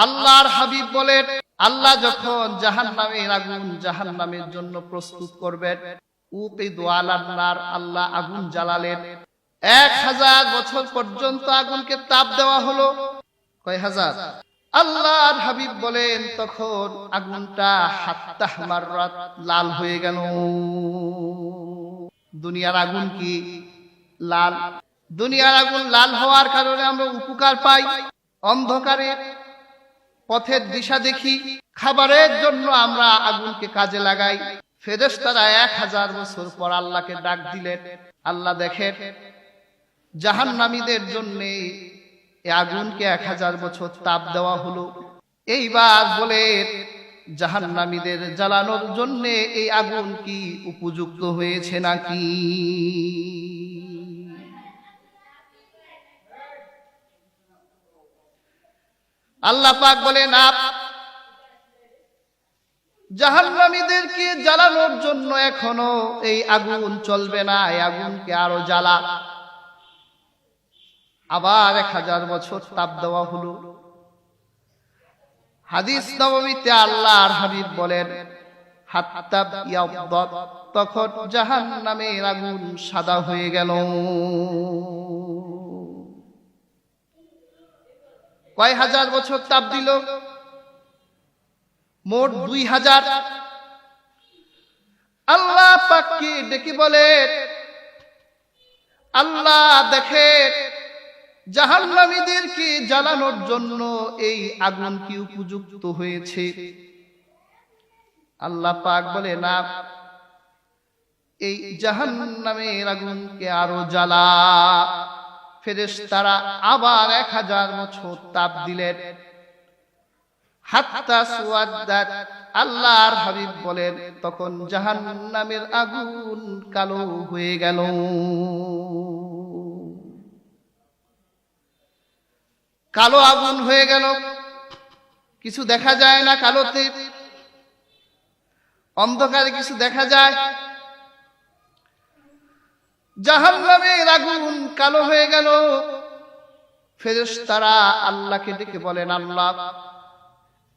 আল্লাহর হাবিব বলেন, আল্লাহ যখন জাহান্নামের আগুন জাহান্নামের জন্য প্রস্তুত করবেন, উকিদু আলান নার, আল্লাহ আগুন জ্বালালেন, 1000 বছর পর্যন্ত আগুনকে তাপ দেওয়া হলো। কয় হাজার? আল্লাহর হাবিব বলেন তখন আগুনটা হাত্তা মাররাত, লাল হয়ে গেল। দুনিয়ার আগুন কি লাল? দুনিয়ার আগুন লাল হওয়ার কারণে আমরা উপকার পাই, অন্ধকারে পথের দিশা দেখি, খাবারের জন্য আমরা আগুনকে কাজে লাগাই। ফেরেশতারা 1000 বছর পর আল্লাহকে ডাক দিলেন, আল্লাহ দেখেন জাহান্নামীদের জন্য এই আগুনকে 1000 বছর তাপ দেওয়া হলো, এইবার বলে জাহান্নামীদের জ্বালানোর জন্য এই আগুন কি উপযুক্ত হয়েছে নাকি? আল্লাহ পাক বলেন, জাহান্নামীদেরকে জ্বালানোর জন্য এখনো এই আগুন চলবে না, এই আগুনকে আরো জ্বালা। আবার 1000 বছর তাপ দেওয়া হলো। হাদিস নববীতে আল্লাহর হাবিব বলেন, হাত্তা ইয়াবদাত, তখন জাহান্নামের আগুন সাদা হয়ে গেল। কয় হাজার বছর তাপ দিল? মোট 2000। আল্লাহ পাককে ডেকে বলে, আল্লাহ দেখে জাহান্নামীদেরকে জ্বালানোর জন্য এই আগুন কি উপযুক্ত হয়েছে? আল্লাহ পাক বলে, না, এই জাহান্নামের আগুনকে আরো জ্বালা। ফেরেশতারা আবার 1000 বছর তাপ দিলেন, হাত্তা সুয়াদ্দাত। আল্লাহর হাবিব বলেন তখন জাহান্নামের আগুন কালো হয়ে গেল। কালো আগুন হয়ে গেল, কিছু দেখা যায় না, কালোতে অন্ধকারে কিছু দেখা যায়। জাহান্নামের আগুন কালো হয়ে গেল। ফেরেশতারা আল্লাহকে ডেকে বলেন, আল্লাহ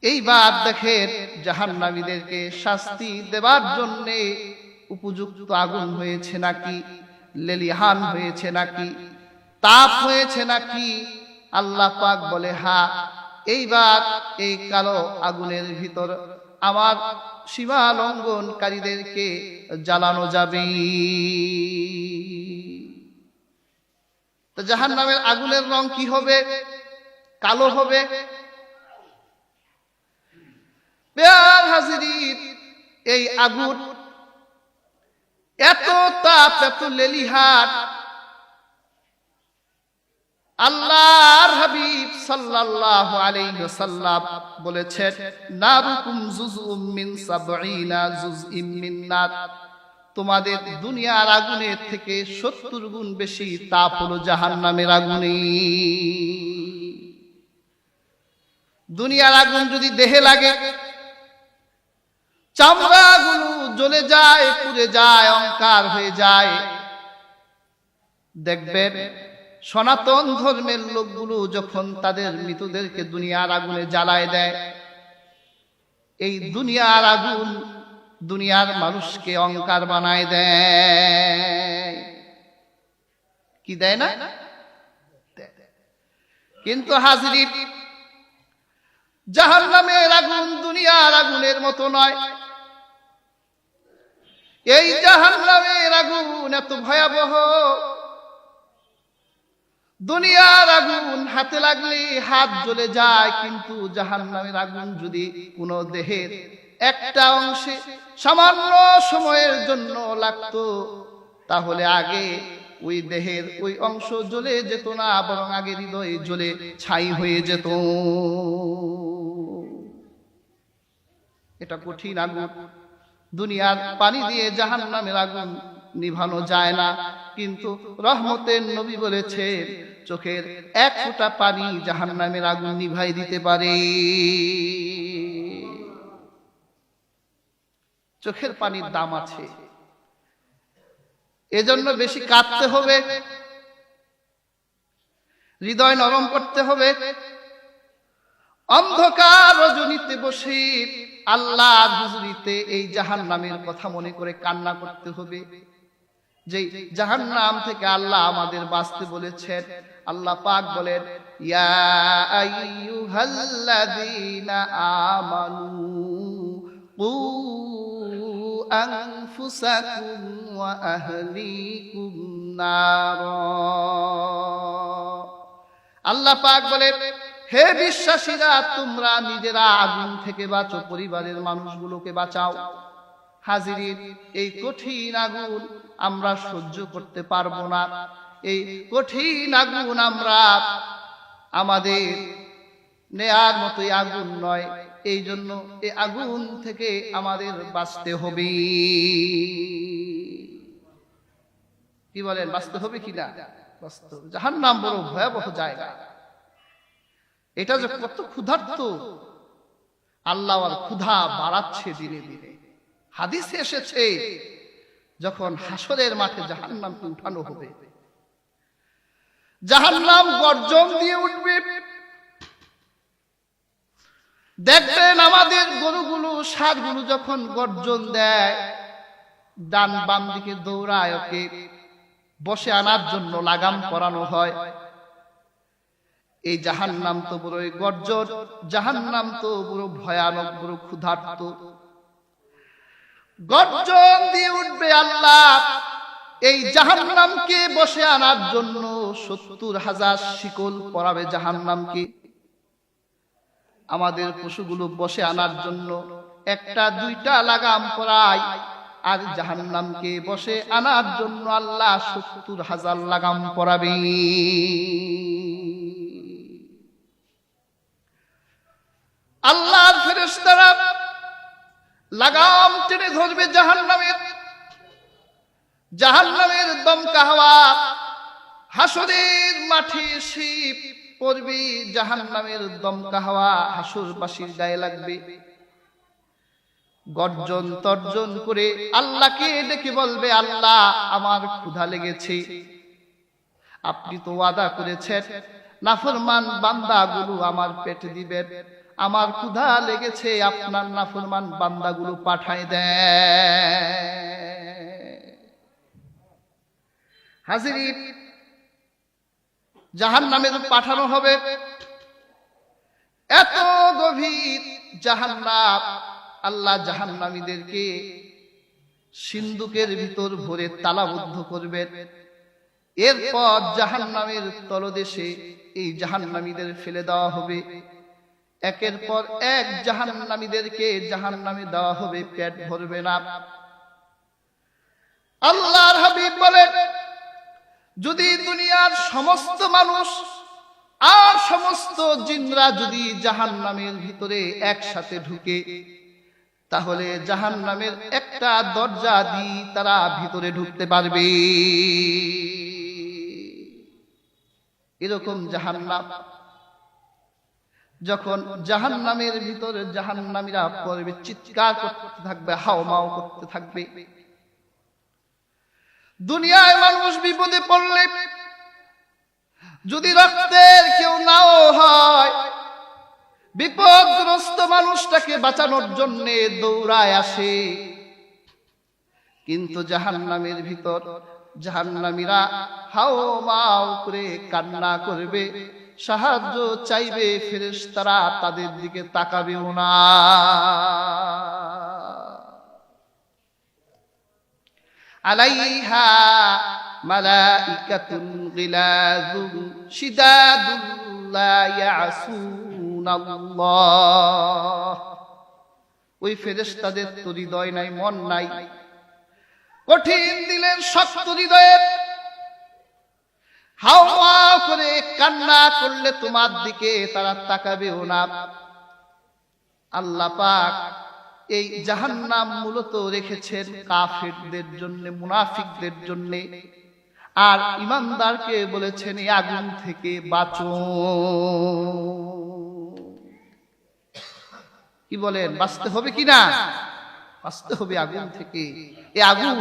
এইবার দেখেন জাহান্নামীদেরকে শাস্তি দেবার জন্য উপযুক্ত আগুন হয়েছে নাকি, লেলিহান হয়েছে নাকি, তাপ হয়েছে নাকি? আল্লাহ পাক বলে, হ্যাঁ, এইবার এই কালো আগুনের ভিতর আমার সীমা লঙ্ঘনকারীদেরকে জ্বালানো যাবে। তো জাহান্নামের আগুনের রং কি হবে? কালো হবে। প্রিয় হাজিরিন, এই আগুন এত তাপ, এত লেলিহান, আল্লাহর হাবিব সাল্লাল্লাহু আলাইহি ওয়াসাল্লাম বলেছেন, নারুকুম জুজউম মিন 70 জুজইম মিন নার, তোমাদের দুনিয়ার আগুনের থেকে 70 গুণ বেশি তাপ হলো জাহান্নামের আগুনে। দুনিয়ার আগুন যদি দেহে লাগে, চামড়াগুলো জ্বলে যায়, পুড়ে যায়, অঙ্কার হয়ে যায়। দেখবেন সনাতন ধর্মের লোকগুলো যখন তাদের মৃতদেরকে দুনিয়ার আগুনে জ্বালায় দেয়, এই দুনিয়ার আগুন দুনিয়ার মানুষকে অঙ্কার বানায় দেয়। কি দেয় না? কিন্তু হাজিরিন, জাহান্নামের আগুন দুনিয়ার আগুনের মতো নয়। এই জাহান্নামের আগুন এত ভয়াবহ, দুনিয়ার আগুন হাতে লাগলে হাত জ্বলে যায়, কিন্তু জাহান্নামের আগুন যদি কোনো দেহের একটা অংশে সামান্য সময়ের জন্য লাগতো, তাহলে আগে ওই দেহের ওই অংশ জ্বলে যেত না, বরং আগে হৃদয় জ্বলে ছাই হয়ে যেত। এটা কঠিন আগুন। দুনিয়ার পানি দিয়ে জাহান্নামের আগুন নিভানো যায় না, কিন্তু রহমতের নবী বলেছেন, চোখের এক ফোঁটা পানি জাহান্নামের আগুন নিভাই দিতে পারে। চোখের পানির দাম আছে, এজন্য বেশি কাঁদতে হবে, হৃদয় নরম করতে হবে, অন্ধকার রজনীতে বসে আল্লাহর হুজুরিতে এই জাহান্নামের কথা মনে করে কান্না করতে হবে। যে জাহান্নাম থেকে আল্লাহ আমাদের বাঁচতে বলেছেন। আল্লাহ পাক বলেন, ইয়া আইয়ুহাল্লাযীনা আমানু কু আনফুসাকুম ওয়া আহলিকুম নারা। আল্লাহ পাক বলেন, হে বিশ্বাসীরা, তোমরা নিজেরা আগুন থেকে বাঁচো, পরিবারের মানুষগুলোকে বাঁচাও। হাজিরিন, এই কঠিন আগুন আমরা সহ্য করতে পারবো না। এই কঠিন আগুন আমরা আমাদের নেয়ার মতোই আগুন নয়। এই জন্য এই আগুন থেকে আমাদের বাঁচতে হবে। কি বলেন, বাঁচতে হবে কিনা? বাঁচতে হবে। জাহান্নাম বড় ভয়াবহ জায়গা। এটা যে কত ক্ষুধার্ত, আল্লাহ আর ক্ষুধা বাড়াচ্ছে দিনে দিনে। হাদিসে এসেছে, যখন হাসরের মাঠে জাহান্নামকে উঠানো হবে, জাহান্নাম গর্জন দিয়ে উঠবে। দেখবেন আমাদের গরুগুলো, ষাঁড়গুলো যখন গর্জন দেয়, ডান বাম দিকে দৌড়ায়, ওকে বসে আনার জন্য লাগাম পরানো হয়। এই জাহান্নাম তো বড়ই গর্জন, জাহান্নাম তো বড় ভয়ানক, বড় ক্ষুধার্ত। গর্জন দিয়ে উঠবে। আল্লাহ এই জাহান্নামকে বসে আনার জন্য ৭০,০০০ শিকল পরাবে জাহান্নামকে। আমাদের পশুগুলো বসে আনার জন্য একটা দুইটা লাগাম পরায়, আর জাহান্নামকে বসে আনার জন্য আল্লাহ ৭০,০০০ লাগাম পরাবে। আল্লাহর ফেরেশতারা লাগাম টেনে ধরবে জাহান্নামের। জাহান্নামের দমকা হাওয়া হাসরের মাঠে এসে পড়বে। জাহান্নামের দমকা হাওয়া হাসরবাসীর গায়ে লাগবে। গর্জন তর্জন করে আল্লাহকে ডেকে বলবে, আল্লাহ আমার ক্ষুধা লেগেছে, আপনি তো ওয়াদা করেছেন নাফরমান বান্দাগুলো আমার পেট দিবেন। আমার ক্ষুধা লেগেছে, আপনার নাফরমান বান্দাগুলো পাঠায় দেন। হাজিরিন, জাহান্নামে পাঠানো হবে। এত গভীর জাহান্নাম, আল্লাহ জাহান্নামীদেরকে সিন্দুকের ভিতর ভরে তালাবদ্ধ করবেন। এরপর জাহান্নামের তলদেশে এই জাহান্নামীদের ফেলে দেওয়া হবে। একের পর এক জাহান্নামীদেরকে জাহান্নামে দেওয়া হবে, পেট ভরবে না। আল্লাহর হাবিব বলেন, যদি দুনিয়ার সমস্ত মানুষ আর সমস্ত জিনরা যদি জাহান্নামের ভিতরে একসাথে ঢুকে, তাহলে জাহান্নামের একটা দরজা দিয়ে তারা ভিতরে ঢুকতে পারবে। এরকম জাহান্নাম। যখন জাহান্নামের ভিতরে জাহান্নামীরা পড়বে, চিৎকার করতে থাকবে, হাওমাও করতে থাকবে। দুনিয়ায় মানুষ বিপদে পড়লে যদি রক্তের কেউ নাও হয়, বিপদগ্রস্ত মানুষটাকে বাঁচানোর জন্য দৌড়ায় আসে। কিন্তু জাহান্নামের ভিতর জাহান্নামীরা হাওমাও করে কান্না করবে, সাহায্য চাইবে, ফেরেশতারা তাদের দিকে তাকাবেও না। আলাইহা মালাইকাতুন গিলাযুন শিদাদুন লা ইয়াসুনাল্লাহ। ওই ফেরেশতাদের তো হৃদয় নাই, মন নাই, কঠিন দিলের শক্ত হৃদয়ের। হাওয়া করে কান্না করলে তোমার দিকে তারা তাকাবেও না। আল্লাহ পাক এই জাহান্নাম মূলত রেখেছেন কাফেরদের জন্য, মুনাফিকদের জন্য। আর ঈমানদারকে বলেছেন এই আগুন থেকে বাঁচো। কি বলেন, বাঁচতে হবে কিনা? বাঁচতে হবে আগুন থেকে। এই আগুন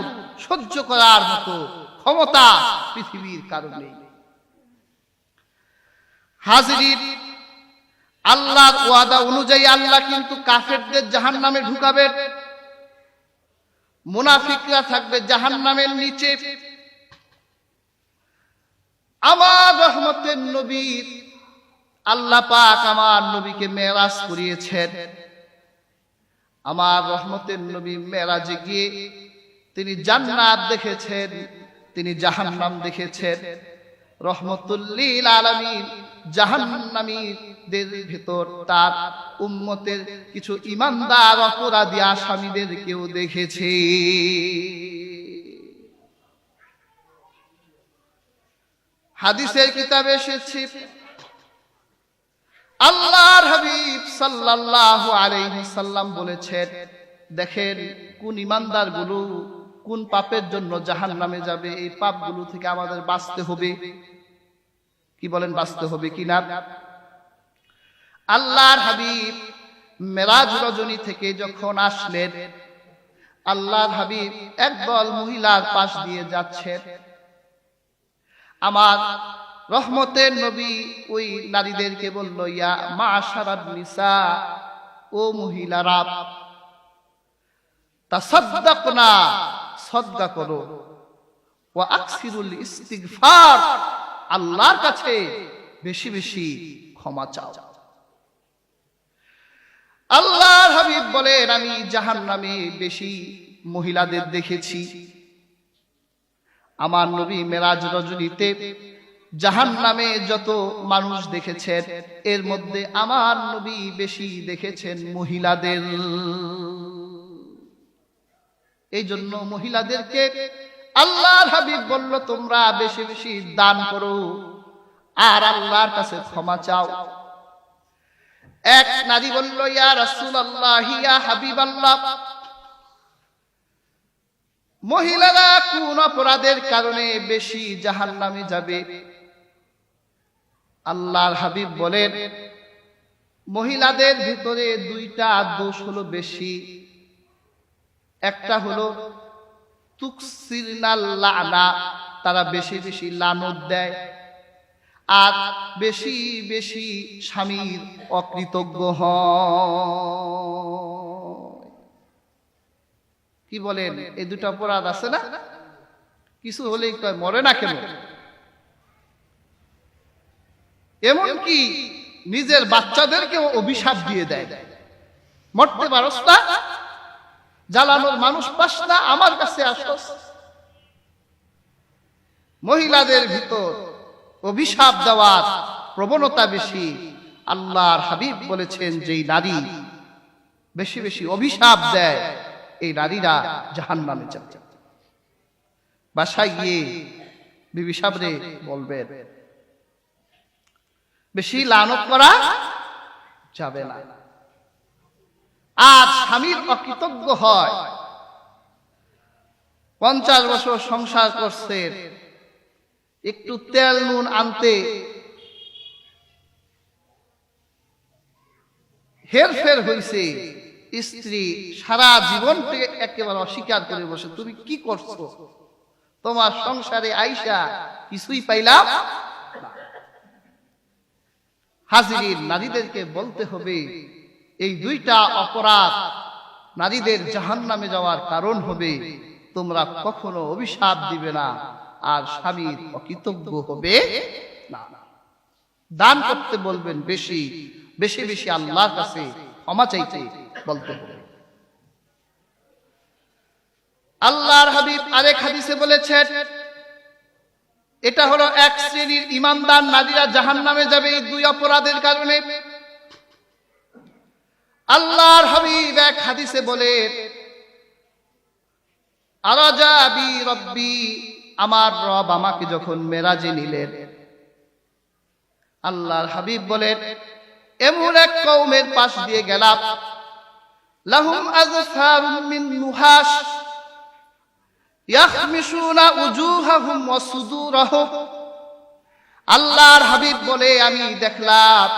সহ্য করার মতো ক্ষমতা পৃথিবীর কারণে। হাজিরিন, আল্লাহর ওয়াদা অনুযায়ী আল্লাহ কিন্তু কাফেরদের জাহান্নামে ঢুকাবেন, মুনাফিকরা থাকবে জাহান্নামের নিচে। আমার রহমতের নবী আল্লাহ পাক আমার নবীকে মেরাজ করিয়েছেন। আমার রহমতের নবী মেরাজে গিয়ে তিনি জান্নাত দেখেছেন, তিনি জাহান্নাম দেখেছেন। রহমতুল লিল আলামিন জাহান্নামীদের ভিতর তার উম্মতের কিছু ঈমানদার অপরাধী আসামীদেরকেও দেখেছে। হাদিসের কিতাবে এসেছে, আল্লাহর হাবিব সাল্লাল্লাহু আলাইহি সাল্লাম বলেছেন, দেখেন কোন ঈমানদার গুলো কোন পাপের জন্য জাহান্নামে যাবে, এই পাপগুলো থেকে আমাদের বাঁচতে হবে। কি বলেন, বাঁচতে হবে কিনা? আল্লাহর হাবিব মেরাজ রজনী থেকে যখন আসলেন, আল্লাহর হাবিব একদল মহিলার পাশ দিয়ে যাচ্ছেন। আমার রহমতের নবী ওই নারীদেরকে বলল, ইয়া মাশারান নিসা, ও মহিলারা, তাসাদদাকনা, সাদকা করো, ওয়া আকসিরুল ইস্তিগফার, আল্লাহর কাছে বেশি বেশি ক্ষমা চাও। আল্লাহর হাবিব বলেন, আমি জাহান্নামে বেশি মহিলাদের দেখেছি। আমার নবী মেরাজ রজনীতে জাহান্নামে যত মানুষ দেখেছেন, এর মধ্যে আমার নবী বেশি দেখেছেন মহিলাদের। এই জন্য মহিলাদেরকে আল্লাহর হাবিব বলল, তোমরা বেশি বেশি দান করো আর আল্লাহর কাছে ক্ষমা চাও। এক নারী বলল, ইয়া রাসূলুল্লাহ, ইয়া হাবিবাল্লাহ, মহিলারা কোন অপরাধের কারণে বেশি জাহান্নামে যাবে? আল্লাহর হাবিব বলেন, মহিলাদের ভিতরে দুইটা দোষ হলো বেশি। একটা হলো তুকসিরনাল লানা, তারা বেশি বেশি লানত দেয়, আর বেশি বেশি স্বামীর অকৃতজ্ঞ হয়। কি বলেন, এই দুটো অপরাধ আছে না? কিছু হলেই কয় মরে না কেন? এমনকি নিজের বাচ্চাদেরকেও অভিশাপ দিয়ে দেয়, মরতে পারস না, জ্বালানোর মানুষ পাস না, আমার কাছে আসস। মহিলাদের ভিতর অভিশাপ দেওয়ার প্রবণতা বেশি। আল্লাহর হাবিব বলেছেন, যেই নারী বেশি বেশি অভিশাপ দেয়, এই নারীরা জাহান্নামে যাবে। বাসায় গিয়ে বিবি সাবরে বলবেন, বেশি লানত করা যাবে না। আর স্বামীর অকৃতজ্ঞ হয়, 50 বছর সংসার করছে, একটু তেল নুন আনতে হেরফের হয়েছে, স্ত্রী সারা জীবনকে একেবারে অস্বীকার করে বসে, তুমি কি করছো? তোমার সংসারে আইসা কিছুই পাইলাম না। হাজিরিন, নারীদেরকে বলতে হবে, এই দুইটা অপরাধ নারীদের জাহান্নামে যাওয়ার কারণ হবে। তোমরা কখনো অভিশাপ দিবে না, আর স্বামীর অকৃতজ্ঞ হবে না। দান করতে বলবেন, বেশি বেশি বেশি আল্লাহর কাছে ক্ষমা চাইতে বলতে হবে। আল্লাহর হাবিব আরেক হাদিসে বলেছেন, এটা হলো এক শ্রেণীর ঈমানদার নারীরা জাহান্নামে যাবে এই দুই অপরাধের কারণে। আল্লাহর হাবিব এক হাদিসে বলেন, আরাজা বি রব্বি, আমার রব আমাকে যখন মেরাজে নিলেন, আল্লাহর হাবিব বলেন, এমন এক কওমের পাশ দিয়ে গেলাম, লাহুম আযফারুম মিন নুহাস ইয়াখমিশুনা উজুহাহুম ওয়া সুদুরাহুম। আল্লাহর হাবিব বলে, আমি দেখলাম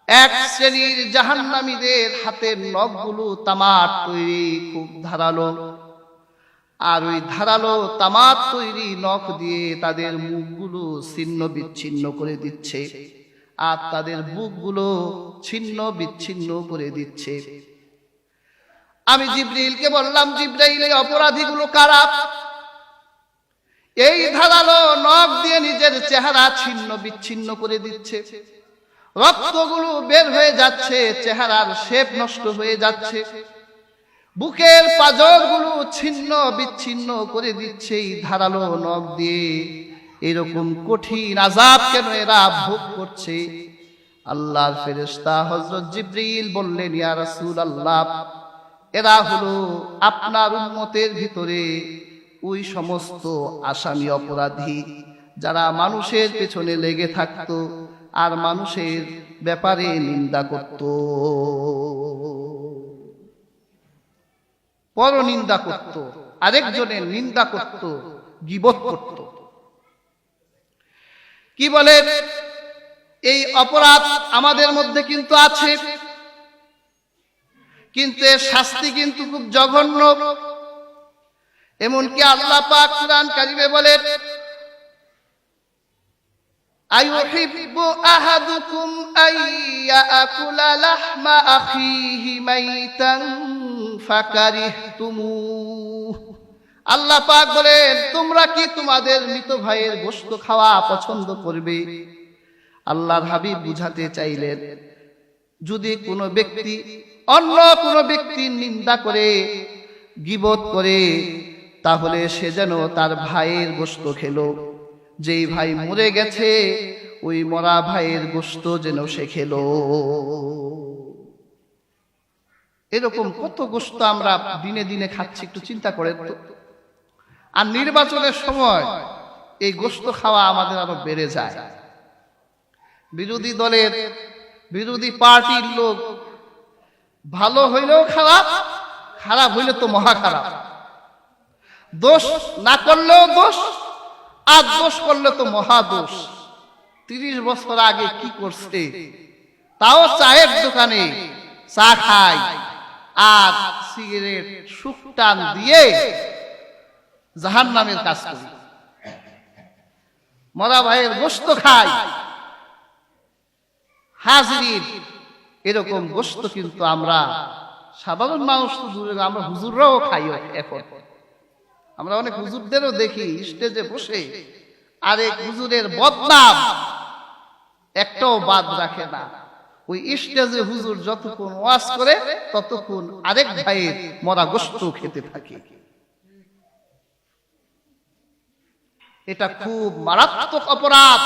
এক শ্রেণীর জাহান্নামীদের হাতের নখগুলো তামার তৈরি, খুব ধারালো, আর ওই ধারালো তামার তৈরি নখ দিয়ে তাদের মুখগুলো ছিন্ন বিচ্ছিন্ন করে দিচ্ছে। আর তাদের বুকগুলো ছিন্ন বিচ্ছিন্ন করে দিচ্ছে। আমি জিবরিলকে বললাম, জিবরাইল, এই অপরাধীগুলো কারা? এই ধারালো নখ দিয়ে নিজের চেহারা ছিন্ন বিচ্ছিন্ন করে দিচ্ছে, রক্তগুলো বের হয়ে যাচ্ছে, চেহারার শেপ নষ্ট হয়ে যাচ্ছে, বুকের পাঁজরগুলো ছিন্ন বিচ্ছিন্ন করে দিচ্ছে এই ধারালো নখ দিয়ে। এরকম কঠিন আযাব কেন এরা ভোগ করছে? আল্লাহর ফেরেশতা হযরত জিবরিল বললেন, ইয়া রাসূলুল্লাহ, এরা হলো আপনার উম্মতের ভিতরে ওই সমস্ত আসামি অপরাধী যারা মানুষের পেছনে লেগে থাকতো আর মানুষের ব্যাপারে নিন্দা করত, পরনিন্দা করত, আরেকজনের নিন্দা করত, গীবত করত। কি বলে, এই অপরাধ আমাদের মধ্যে কিন্তু আছে, কিন্তু এর শাস্তি কিন্তু খুব জঘন্য। এমনকি আল্লাহ পাক কুরআন কারিমে বলেন, আইয়ুহিব্বু আহাদুকুম আইয়াকুলা লাহমা আখিহি মাইতান ফাকারিহতুমুহ। আল্লাহ পাক বলেন, তোমরা কি তোমাদের মৃত ভাইয়ের গোশত খাওয়া পছন্দ করবে? আল্লাহর হাবিব বুঝাতে চাইলেন, যদি কোনো ব্যক্তি অন্য কোনো ব্যক্তির নিন্দা করে, গীবত করে, তাহলে সে যেন তার ভাইয়ের গোশত খেলো। যেই ভাই মরে গেছে ওই মরা ভাইয়ের গোশত যেন সে খেলো। এরকম কত গোশত আমরা দিনে দিনে খাচ্ছি, একটু চিন্তা করেন তো। আর নির্বাচনের সময় এই গোশত খাওয়া আমাদের আরো বেড়ে যায়। বিরোধী দলের, বিরোধী পার্টির লোক ভালো হইলেও খারাপ, খারাপ হইলে তো মহা খারাপ, দোষ না করলেও দোষ, আর দোষ করলে তো মহা দোষ। 30 বছর আগে কি করছে, তাও চায়ের দোকানে চা খায় আর সিগারেট সুকটান দিয়ে জাহান্নামের কাজ করি, মরা ভাইয়ের গোশত খায়। হাজির, এরকম গোশত কিন্তু আমরা সাধারণ মানুষ তো দূরে, আমরা হুজুররাও খাই এখন। আমরা অনেক হুজুরদেরও দেখি স্টেজে বসে আরেক হুজুরের বদনাম একটাও বাদ রাখে না। ওই স্টেজে হুজুর যতক্ষণ ওয়াজ করে ততক্ষণ আরেক ভাইয়ের মরা গোশত খেতে থাকে। এটা খুব মারাত্মক অপরাধ।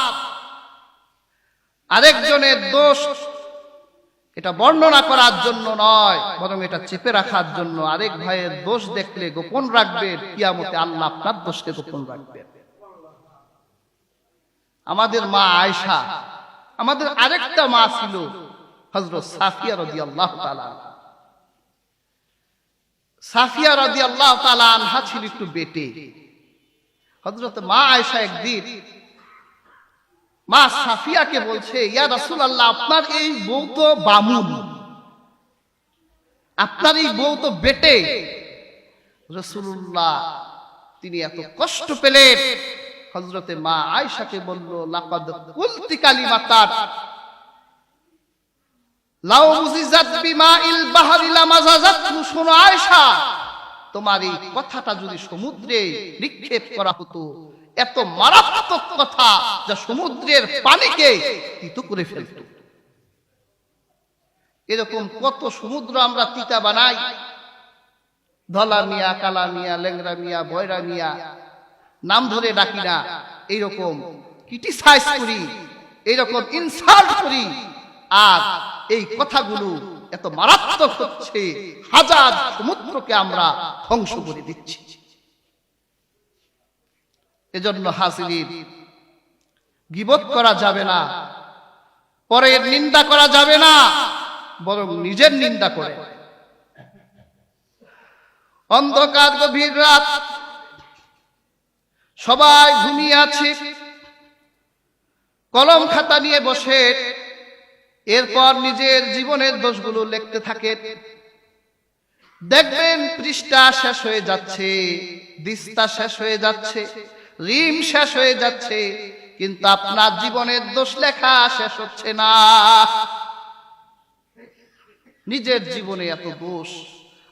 আরেকজনের দোষ এটা বর্ণনা করার জন্য নয়, বরং এটা চেপে রাখার জন্য। আরেক ভাইয়ের দোষ দেখলে গোপন রাখবেন, কিয়ামতে আল্লাহ আপনার দোষকে গোপন রাখবেন। আমাদের মা আয়েশা, আমাদের আরেকটা মা ছিল হযরত সাফিয়া রাদিয়াল্লাহু তাআলা। সাফিয়া রাদিয়াল্লাহু তাআলা আনহা ছিল একটু বেটে। হযরত মা আয়েশা একদিন মা সাফিয়াকে বলছে, ইয়া রাসূলুল্লাহ, আপনার এই বউ তো বামুন, আপনার এই বউ তো বেটে। রাসূলুল্লাহ তিনি এত কষ্ট পেলেন, হযরতে মা আয়েশাকে বলল, লাকাদ কুলতি কালিমাতাত লাউ মুজিজাত বিমাইল বাহরি লামাজাজাত। শোনো আয়েশা, তোমার এই কথাটা যদি সমুদ্রে নিক্ষেপ করা হতো, এত মারাত্মক কথা যা সমুদ্রের পানিকে তিতো করে ফেলত। এরকম কত সমুদ্র আমরা তিতা বানাই, ধলা মিয়া, কালা মিয়া, লেংরা মিয়া, বয়রা মিয়া, নাম ধরে ডাকি না, এইরকম ক্রিটিসাইজ করি, এইরকম ইনসাল্ট করি, আর এই কথাগুলো এত মারাত্মক হচ্ছে, হাজার সমুদ্রকে আমরা ধ্বংস করে দিচ্ছি। এজন্য হাজির, গীবত করা যাবে না, পরের নিন্দা করা যাবে না, বরং নিজের নিন্দা করে। অন্ধকার গভীর রাত, সবাই ঘুমিয়ে আছে, কলম খাতা নিয়ে বসে এরপর নিজের জীবনের দোষগুলো লিখতে থাকে। দেখবেন পৃষ্ঠা শেষ হয়ে যাচ্ছে, দিস্তা শেষ হয়ে যাচ্ছে, রিম শেষ হয়ে যাচ্ছে, কিন্তু আপনার জীবনের দোষ লেখা শেষ হচ্ছে না। নিজের জীবনে এত দোষ,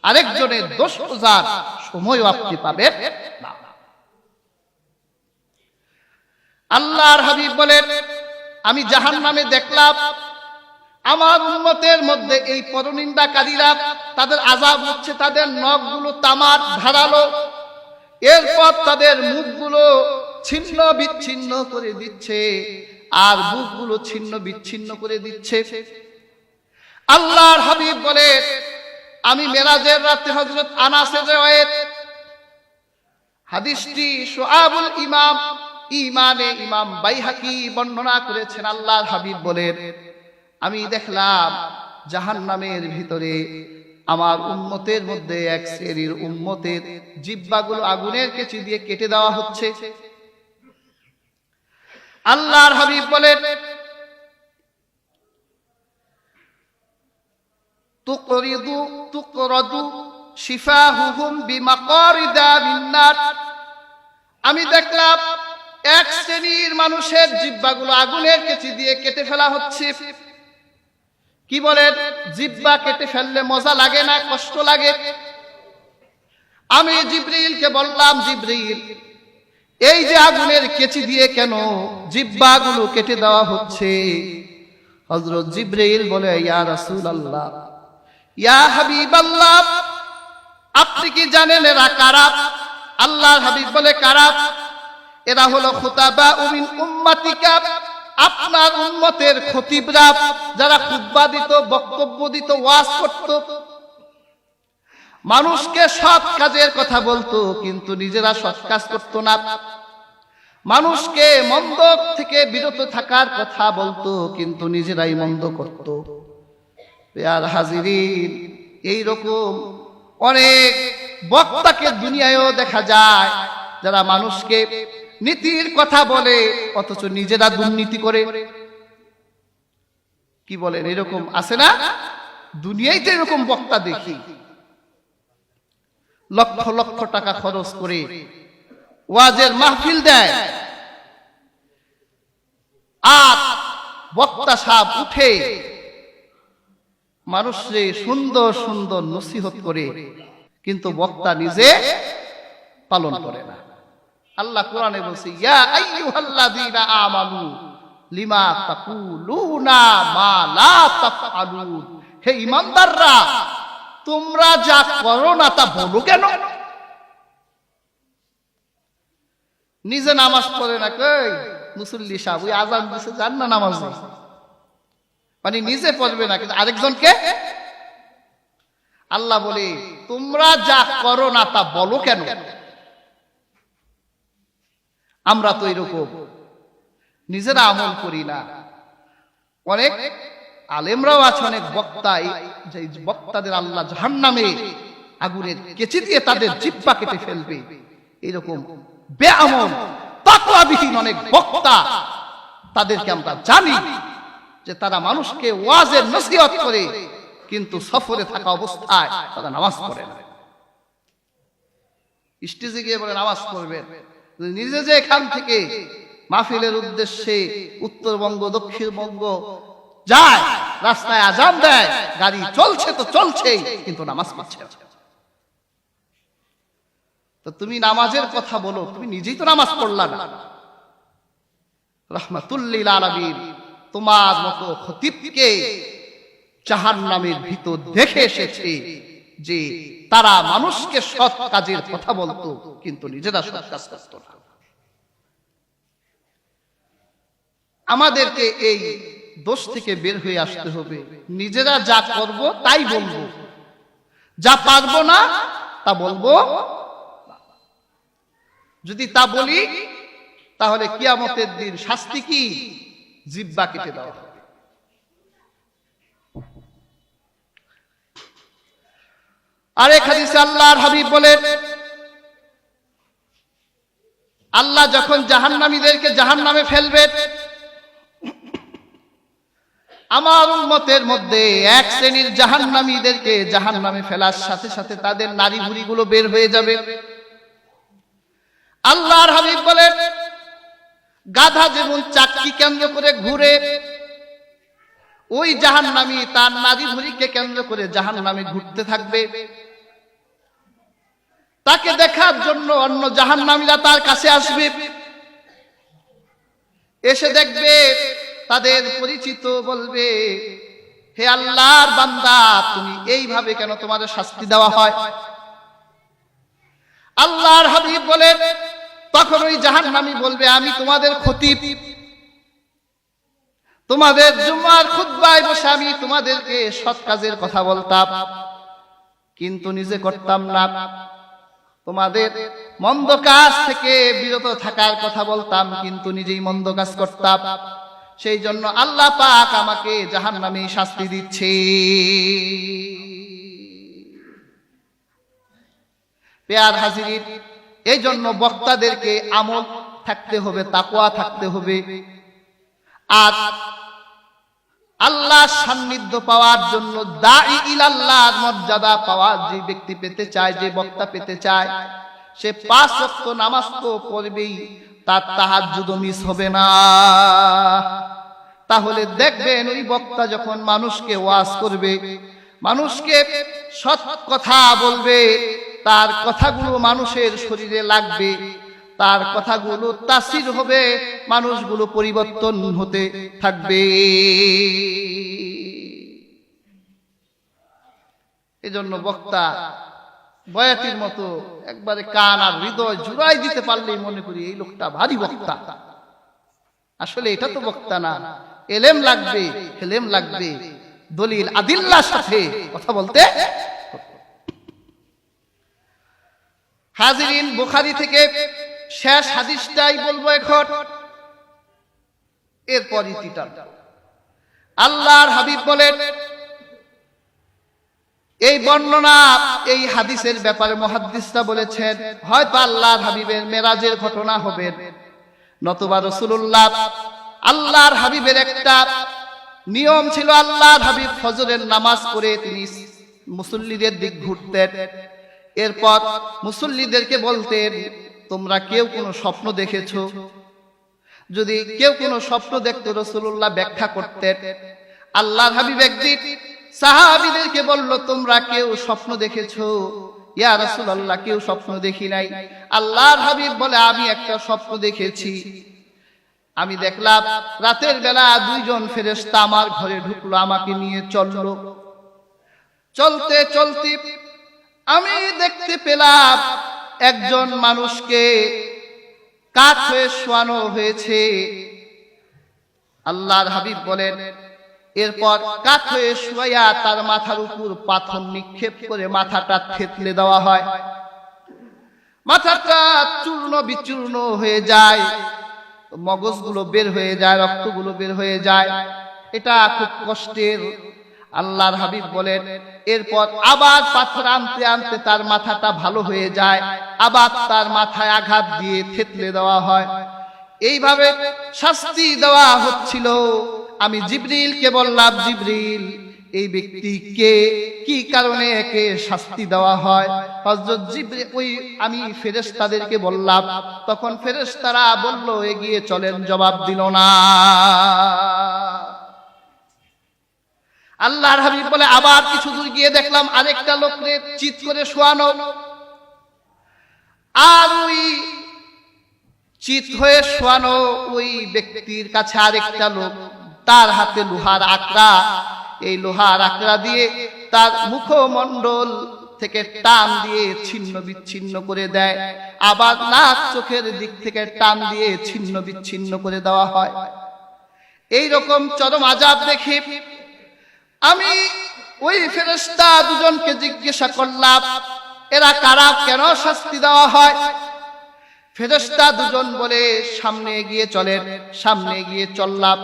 আরেকজনের দোষ খোঁজার সময়ও আপনি পাবেন না। আল্লাহর হাবিব বলেন, আমি জাহান্নামে দেখলাম আমার উম্মতের মধ্যে এই পরনিন্দাকারীরা, তাদের আযাব হচ্ছে তাদের নখগুলো তামার ধারালো, এরপর তাদের মুখগুলো ছিন্ন বিচ্ছিন্ন করে দিচ্ছে আর বুকগুলো ছিন্ন বিচ্ছিন্ন করে দিচ্ছে। আল্লাহর হাবিব বলে, আমি মেরাজের রাতে হযরত আনাসের riwayat, হাদিসটি শুআবুল ইমাম ঈমানে ইমাম বাইহাকি বর্ণনা করেছেন। আল্লাহর হাবিব বলেন, আমি দেখলাম জাহান্নামের ভিতরে আমার উম্মতের মধ্যে এক শ্রেণীর উম্মতের জিহ্বাগুলো আগুনের কেচি দিয়ে কেটে দেওয়া হচ্ছে। আল্লাহর হাবিব বলেন, তুকরাদু শিফাহুহুম বিমাকারিদা মিন নার। আমি দেখলাম এক শ্রেণীর মানুষের জিহ্বাগুলো আগুনের কেচি দিয়ে কেটে ফেলা হচ্ছে। কি বলেন, জিহ্বা কেটে ফেললে মজা লাগে না, কষ্ট লাগে? আমি জিবরিলকে বললাম, জিবরিল, এই যে আগুনের কেচি দিয়ে কেন জিহ্বাগুলো কেটে দেওয়া হচ্ছে? হযরত জিবরিল বলে, ইয়া রাসূলুল্লাহ, ইয়া হাবিবাল্লাহ, আপনি কি জানেন এরা কারা? আল্লাহর হাবিব বলে, কারা? এরা হলো খুতাবা মিন উম্মাতিকা, আপনার উম্মতের খতিবরা, যারা খুতবা দিত, বক্তব্য দিত, ওয়াজ করত, মানুষকে সৎ কাজের কথা বলতো কিন্তু নিজেরা সৎ কাজ করত না, মানুষকে মন্দ থেকে বিরত থাকার কথা বলতো কিন্তু নিজেরাই মন্দ করত। আর হাজিরিন, এইরকম অনেক বক্তাকে দুনিয়ায়ও দেখা যায় যারা মানুষকে নীতির কথা বলে অথচ নিজেরা দুর্নীতি করে। কি বলেন, এরকম আছে না? দুনিয়ায় তো এরকম বক্তা দেখি, লক্ষ লক্ষ টাকা খরচ করে ওয়াজের মাহফিল দেয়, আর বক্তা সাহেব উঠে মানুষকে সুন্দর সুন্দর নসিহত করে, কিন্তু বক্তা নিজে পালন করে না। আল্লাহ কোরআনে বলছে, ইয়া আইয়ুহাল্লাযীনা আমানু লিমা তাকুলুনা মা লা তাফআলুন। হে ঈমানদাররা, তোমরা যা করো না তা বলো কেন? নিজে নামাজ পড়ে না, কই মুসল্লি সাহেব ওই আজান দিছে যান না নামাজ, মানে নিজে পড়বে না কিন্তু আরেকজনকে। আল্লাহ বলে, তোমরা যা করো না তা বলো কেন? আমরা তো এরকম নিজেরা আমল করি না। অনেক আলেমরাও আছে, অনেক বক্তা, যে বক্তাদের আল্লাহ জাহান্নামে আগুনের কেচি দিয়ে তাদের জিহ্বা কেটে ফেলবে। এরকম বেআমল তাকওয়াবিহীন অনেক বক্তা, তাদেরকে আমরা জানি যে তারা মানুষকে ওয়াজের নসিহত করে কিন্তু সফরে থাকা অবস্থায় তারা নামাজ পড়ে না। স্টেজে গিয়ে বলে নামাজ পড়বেন, নিজে যে এখান থেকে মাহফিলের উদ্দেশ্যে উত্তরবঙ্গ দক্ষিণবঙ্গ যায়, রাস্তায় আজান দেয়, গাড়ি চলছে তো চলছেই কিন্তু নামাজ পড়ছে না। তো তুমি নামাজের কথা বলো, তুমি নিজেই তো নামাজ পড়লা না। রাহমাতুল লিল আলামিন তোমার মতো খতিবকে জাহান্নামের ভিতর দেখে এসেছে যে তারা মানুষকে সৎ কাজের কথা বলতো কিন্তু নিজেরা সৎ কাজ করত না। আমাদেরকে এই দোষ থেকে বের হয়ে আসতে হবে। নিজেরা যা করব তাই বলবো, যা পারবো না তা বলবো। যদি তা বলি তাহলে কিয়ামতের দিন শাস্তি কি? জিহ্বা কেটে দেওয়া হবে। আরেক হাদিসে আল্লাহর হাবিব বলেন, আল্লাহ যখন জাহান্নামীদেরকে জাহান্নামে ফেলবেন, আমার উম্মতের মধ্যে এক শ্রেণীর জাহান্নামীদেরকে জাহান্নামে ফেলার সাথে সাথে তাদের নারী ভুঁড়িগুলো বের হয়ে যাবে। আল্লাহর হাবিব বলেন, গাধা যেমন চাকরি কেন্দ্র করে ঘুরে, ওই জাহান্নামী তার নারী ভুঁড়িকে কেন্দ্র করে জাহান্নামে ঘুরতে থাকবে। তাকে দেখার জন্য অন্য জাহান্নামীরা তার কাছে আসবে, এসে দেখবে তাদের পরিচিত বলবে, হে আল্লাহর বান্দা, তুমি এইভাবে কেন তোমাদের শাস্তি দেওয়া হয়? আল্লাহর হাবিব বলেন, তখন ওই জাহান্নামী বলবে, আমি তোমাদের খতিব, তোমাদের জুমার খুতবায় বসে আমি তোমাদেরকে সৎ কাজের কথা বলতাম, কিন্তু নিজে করতাম না। তোমাদের মন্দ কাজ থেকে বিরত থাকার কথা বলতাম, কিন্তু নিজেই মন্দ কাজ করতাম। সেই জন্য আল্লাহ পাক আমাকে জাহান্নামে শাস্তি দিচ্ছে। পেয়ার হাজিরিন, এই জন্য বক্তাদেরকে আমল থাকতে হবে, তাকওয়া থাকতে হবে। আর আল্লাহর সান্নিধ্য পাওয়ার জন্য, দাঈ ইলাল্লাহর মর্যাদা পাওয়ার যে ব্যক্তি পেতে চায়, যে বক্তা পেতে চায়, সে 5 ওয়াক্ত নামাজ তো পড়বেই, তার তাহাজ্জুদ মিস হবে না। তাহলে দেখবেন ওই বক্তা যখন মানুষকে ওয়াজ করবে, মানুষকে সৎ কথা বলবে, তার কথাগুলো মানুষের শরীরে লাগবে, তার কথাগুলো তাসির হবে, মানুষগুলো পরিবর্তন হতে থাকবে। এজন্য বক্তা বয়াতির মতো একবারে কান আর হৃদয় জুড়াই দিতে পারলেই মনে করি এই লোকটা ভারী বক্তা। আসলে এটা তো বক্তা না, এলেম লাগবে, হেলেম লাগবে, দলিল আদিল্লার সাথে কথা বলতে। হাজিরিন, বুখারী থেকে শেষ হাদিসটাই বলবো এখন, এরপর ইতিটা। আল্লাহর হাবিব বলেন, এই বর্ণনা, এই হাদিসের ব্যাপারে মুহাদ্দিসরা বলেছেন, হয়তো আল্লাহর হাবিবের মেরাজের ঘটনা হবে, নতুবা রাসূলুল্লাহ, আল্লাহর হাবিবের একটা নিয়ম ছিল, আল্লাহর হাবিব ফজরের নামাজ পড়ে তিনি মুসল্লিদের দিক ঘুরতেন। এরপর মুসল্লিদেরকে বলতেন, তোমরা কেউ কোনো স্বপ্ন দেখেছো? যদি কেউ কোনো স্বপ্ন দেখতো, রাসূলুল্লাহ ব্যাখ্যা করতেন। আল্লাহর হাবিব একদিন সাহাবীদেরকে বলল, তোমরা কেউ স্বপ্ন দেখেছো? ইয়া রাসূলুল্লাহ, কেউ স্বপ্ন দেখি নাই। আল্লাহর হাবিব বলে, আমি একটা স্বপ্ন দেখেছি। আমি দেখলাম রাতের বেলা 2 জন ফেরেশতা আমার ঘরে ঢুকলো, আমাকে নিয়ে চললো। চলতে চলতে আমি দেখতে পেলাম একজন মানুষকে কাত হয়ে শোয়ানো হয়েছে। আল্লাহর হাবিব বলেন, এরপর কাত হয়ে শুয়াইয়া তার মাথার উপর পাথর নিক্ষেপ করে মাথাটা থেতলে দেওয়া হয়। মাথাটা চূর্ণ বিচূর্ণ হয়ে যায়, মগজগুলো বের হয়ে যায়, রক্তগুলো বের হয়ে যায়। এটা খুব কষ্টের। আল্লাহর হাবিব বলেন, এরপর আবার পাথর আনতে আনতে তার মাথাটা ভালো হয়ে যায়, আবার তার মাথায় আঘাত দিয়ে থেতলে দেওয়া হয়। এইভাবে শাস্তি দেওয়া হচ্ছিল। আমি জিবরিলকে বললাম, জিবরিল, এই ব্যক্তিকে কি কারণে একে শাস্তি দেওয়া হয়? হযরত জিবরিল, আমি ফেরেশতাদেরকে বললাম, তখন ফেরেশতারা বলল, এগিয়ে চলেন, জবাব দিল না। আল্লাহর হাবিব বলে, আবার কিছু দূর গিয়ে দেখলাম আরেকটা লোককে চিৎ করে শোয়ানো, আর ওই চিৎ হয়ে শোয়ানো ওই ব্যক্তির কাছে আরেকটা লোক, তার হাতে লোহার আকড়া। এই লোহার আকড়া দিয়ে তার মুখমণ্ডল থেকে টান দিয়ে ছিন্ন বিচ্ছিন্ন করে দেয়, আবার নাক চোখের দিক থেকে টান দিয়ে ছিন্ন বিচ্ছিন্ন করে দেওয়া হয়। এই রকম চরম আযাব দেখে আমি ওই ফেরেশতা 2 জনকে জিজ্ঞাসা করলাম, এরা কারা, কেন শাস্তি দেওয়া হয়? ফেরেশতা 2 জন বলে, সামনে এগিয়ে চলেন। সামনে এগিয়ে চললাম।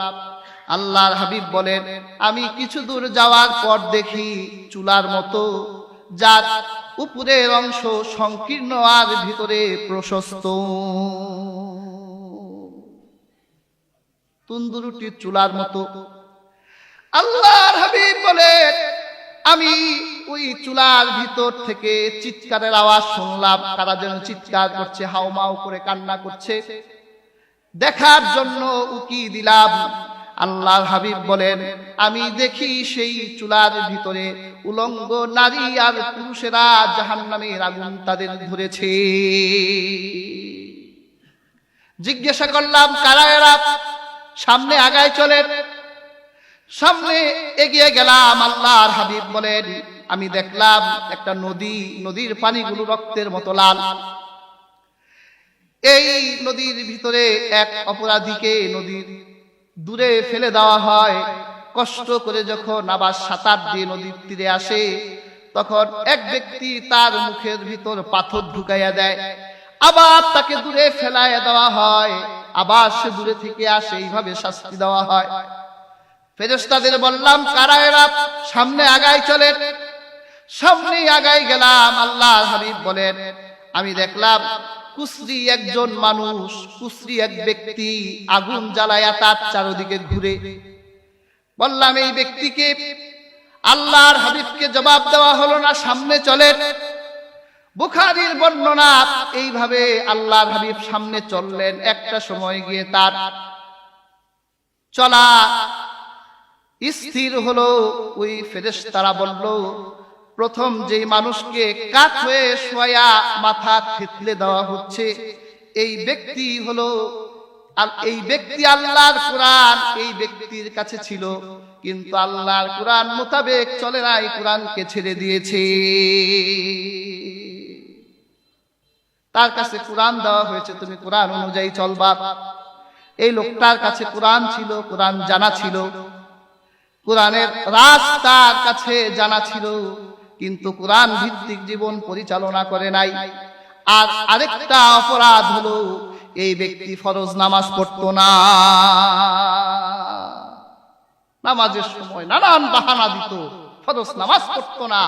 আল্লাহর হাবিব বলেন, আমি কিছু দূর যাওয়ার পর দেখি চুলার মতো, যার উপরের অংশ সংকীর্ণ আর ভিতরে প্রশস্ত, তন্দুরুটি চুলার মতো। আল্লাহর হাবিব বলেন, আমি ওই চুলার ভিতর থেকে চিৎকারের আওয়াজ শুনলাম। কারা যেন চিৎকার করছে, হাউমাউ করে কান্না করছে। দেখার জন্য উকি দিলাম। আল্লাহর হাবিব বলেন, আমি দেখি সেই চুলার ভিতরে উলঙ্গ নারী আর পুরুষেরা জাহান্নামের আগুন তাদের ধরেছে। জিজ্ঞাসা করলাম, কারা এরা? সামনে আগায় চলেন। সামনে এগিয়ে গেলাম। আল্লাহর হাবিব বলেন, আমি দেখলাম একটা নদী, নদীর পানিগুলো রক্তের মতো লাল। এই নদীর ভিতরে এক অপরাধীকে নদীর দূরে ফেলে দেওয়া হয়। কষ্ট করে যখন আবার সাঁতার দিয়ে নদীর তীরে আসে, তখন এক ব্যক্তি তার মুখের ভিতর পাথর ঢুকাইয়া দেয়, আবার তাকে দূরে ফেলাইয়া দেওয়া হয়, আবার সে দূরে থেকে আসে, এইভাবে শাস্তি দেওয়া হয়। ফেরেশতাদের বললাম, কারা এরা? সামনে আগায় চলেন। সামনে আগায় গেলাম। আল্লাহর হাবিব বলেন, আমি দেখলাম কুসরি একজন মানুষ, কুসরি এক ব্যক্তি আগুন জ্বালায়া তার চারদিকে ঘুরে। বললাম, এই ব্যক্তিকে? আল্লাহর হাবিবকে জবাব দেওয়া হলো না, সামনে চলেন। বুখারীর বর্ণনা, এইভাবে আল্লাহর হাবিব সামনে চললেন। একটা সময় গিয়ে তার চলা স্থির হলো। ওই ফেরেশতারা বলল, প্রথম যেই মানুষকে কাত হয়ে শোয়া মাথা থেতলে দেওয়া হচ্ছে, এই ব্যক্তি হলো, এই ব্যক্তি আল্লাহর কোরআন এই ব্যক্তির কাছে ছিল, কিন্তু আল্লাহর কোরআন মোতাবেক চলে নাই, কোরআনকে ছেড়ে দিয়েছে। তার কাছে কোরআন দেওয়া হয়েছে, তুমি কোরআন অনুযায়ী চলবা। এই লোকটার কাছে কোরআন ছিল, কোরআন জানা ছিল, কোরআনের রাস্তার কাছে জানা ছিল, কিন্তু কোরআন ভিত্তিক জীবন পরিচালনা করে নাই। আর আরেকটা অপরাধ হলো, এই ব্যক্তি ফরজ নামাজ পড়তো না। নামাজের সময় নানান বাহানা দিত, ফরজ নামাজ পড়তো না।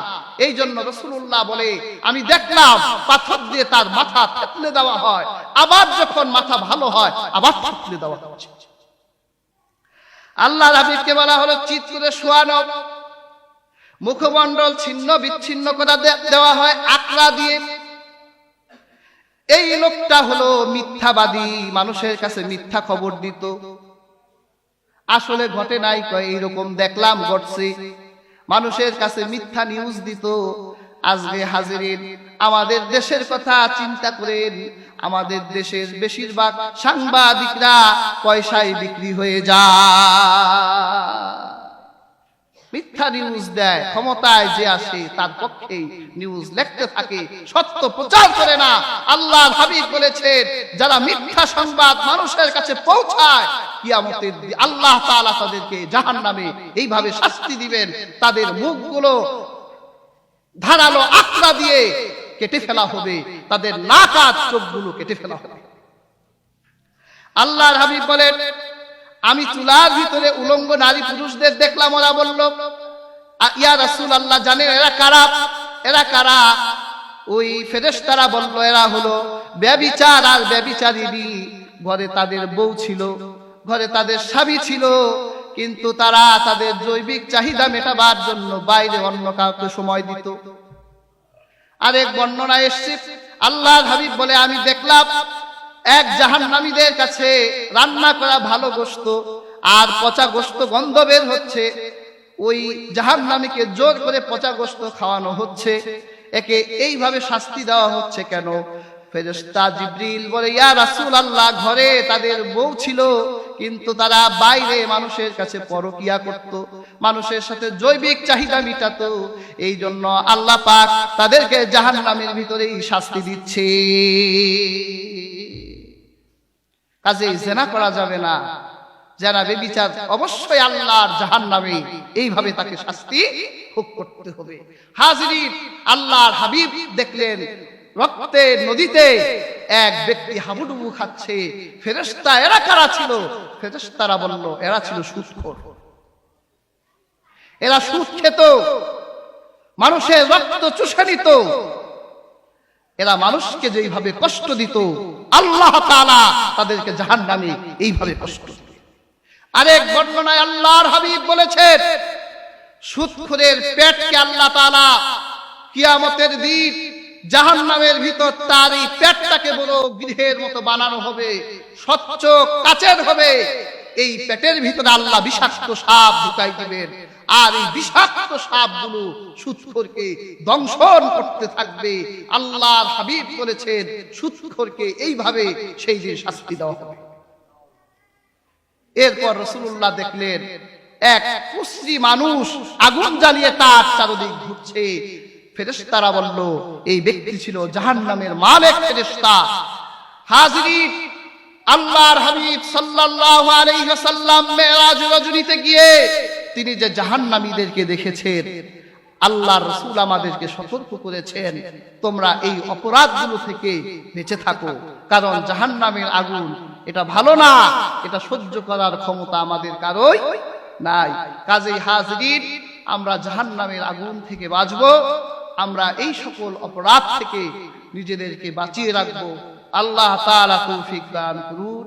এই জন্য রাসূলুল্লাহ বলে, আমি দেখলাম পাথর দিয়ে তার মাথা থেতলে দেওয়া হয়, আবার যখন মাথা ভালো হয় আবার থেতলে দেওয়া হচ্ছে। আল্লাহর হাবিবকে বলা হলো, চিৎ করে শোয়ানো, মুখমণ্ডল ছিন্ন বিচ্ছিন্ন করে দেওয়া হয় আকড়া দিয়ে। এই লোকটা হলো মিথ্যাবাদী, মানুষের কাছে মিথ্যা খবর দিত। আসলে ঘটে নাই, কয় এইরকম দেখলাম ঘটছে, মানুষের কাছে মিথ্যা নিউজ দিত। আজকে হাজিরিন, আমাদের দেশের কথা চিন্তা করেন, আমাদের দেশের বেশিরভাগ সাংবাদিকরা পয়সায় বিক্রি হয়ে যায়, মিথ্যা নিউজ দেয়। ক্ষমতায় যে আসে তার পক্ষে নিউজ লিখতে থাকে, সত্য প্রচার করে না। আল্লাহর হাবিব বলেছেন, যারা মিথ্যা সংবাদ মানুষের কাছে পৌঁছায়, কিয়ামতের দিন আল্লাহ তাআলা তাদেরকে জাহান্নামে এইভাবে শাস্তি দিবেন, তাদের মুখগুলো ধারালো আকড়া দিয়ে কেটে ফেলা হবে, তাদের নাক আর চোখগুলো কেটে ফেলা হবে। আল্লাহর হাবিব বলেন, আমি চুলার ভিতরে উলঙ্গ নারী পুরুষদের দেখলাম। ওরা বলল, ইয়া রাসূলুল্লাহ, জানেন এরা কারা? এরা কারা? ওই ফেরেশতারা বলল, এরা হলো ব্যভিচার আর ব্যভিচারিণী। ঘরে তাদের বউ ছিল, ঘরে তাদের স্বামী ছিল, কিন্তু তারা তাদের জৈবিক চাহিদা মেটাবার জন্য বাইরে অন্য কাউকে সময় দিত। আরেক বর্ণনা এসেছে, আল্লাহর হাবিব বলে, আমি দেখলাম এক জাহান্নামীদের কাছে রান্না করা ভালো গোশত আর পচা গোশত গন্ধ বের হচ্ছে। ওই জাহান্নামীকে জোর করে পচা গোশত খাওয়ানো হচ্ছে। একে এইভাবে শাস্তি দেওয়া হচ্ছে কেন? ফেরেশতা জিবরিল বলে, ইয়া রাসূলুল্লাহ, ঘরে তাদের বউ ছিল, কিন্তু তারা বাইরে মানুষের কাছে পরকিয়া করত, মানুষের সাথে জৈবিক চাহিদা মিটাতো। এই জন্য আল্লাহ পাক তাদেরকে জাহান্নামের ভিতরেই শাস্তি দিচ্ছে। কাজেই জিনা করা যাবে না, যারা ব্যভিচার অবশ্যই আল্লাহর জাহান্নামে এইভাবে তাকে শাস্তি ভোগ করতে হবে। হাজিরিন, আল্লাহর হাবিব দেখলেন রক্তের নদীতে এক ব্যক্তি হাবুডুবু খাচ্ছে। ফেরেশতা, এরা কারা ছিল? ফেরেশতারা বলল, এরা ছিল সুদখোর, এরা সুদ খেত, মানুষের রক্ত চুষে নিত, এরা মানুষকে যেইভাবে কষ্ট দিত, আল্লাহ তাআলা তাদেরকে জাহান্নামে এইভাবে কষ্ট দিত। আরেক বর্ণনায় আল্লাহর হাবিব বলেছেন, সুদখোরের পেটকে আল্লাহ তাআলা কিয়ামতের দিন জাহান্নামের ভিতর তার এই পেটটাকে বড় গৃহের মতো বানানো হবে, স্বচ্ছ কাচের হবে। এই পেটের ভিতরে আল্লাহ বিষাক্ত সাপ ঢুকাই দিবেন, আর এই বিষাক্ত সাপগুলো সুদখোরকে দংশন করতে থাকবে। আল্লাহর হাবিব বলেছেন সুদখোরকে এইভাবে সেই দিন শাস্তি দেওয়া হবে। এরপর রাসূলুল্লাহ দেখলেন এক কুশ্রী মানুষ আগুন জ্বালিয়ে তার চারদিক ঘুরছে। ফেরেশতারা বলল এই ব্যক্তি ছিল জাহান্নামের মালিক ফেরেশতা। হাজিরিন, আল্লাহর হাবিব সাল্লাল্লাহু আলাইহি ওয়াসাল্লাম মেরাজ রজনীতে গিয়ে তিনি যে জাহান্নামীদেরকে দেখেছেন, আল্লাহর রাসূল আমাদেরকে সতর্ক করেছেন তোমরা এই অপরাধগুলো থেকে বেঁচে থাকো, কারণ জাহান্নামের আগুন এটা ভালো না, এটা সহ্য করার ক্ষমতা আমাদের কারোই নাই। কাজেই হাজিরিন, আমরা জাহান্নামের আগুন থেকে বাঁচবো, আমরা এই সকল অপরাধ থেকে নিজেদেরকে বাঁচিয়ে রাখবো। আল্লাহ তাআলা তৌফিক দান করুন।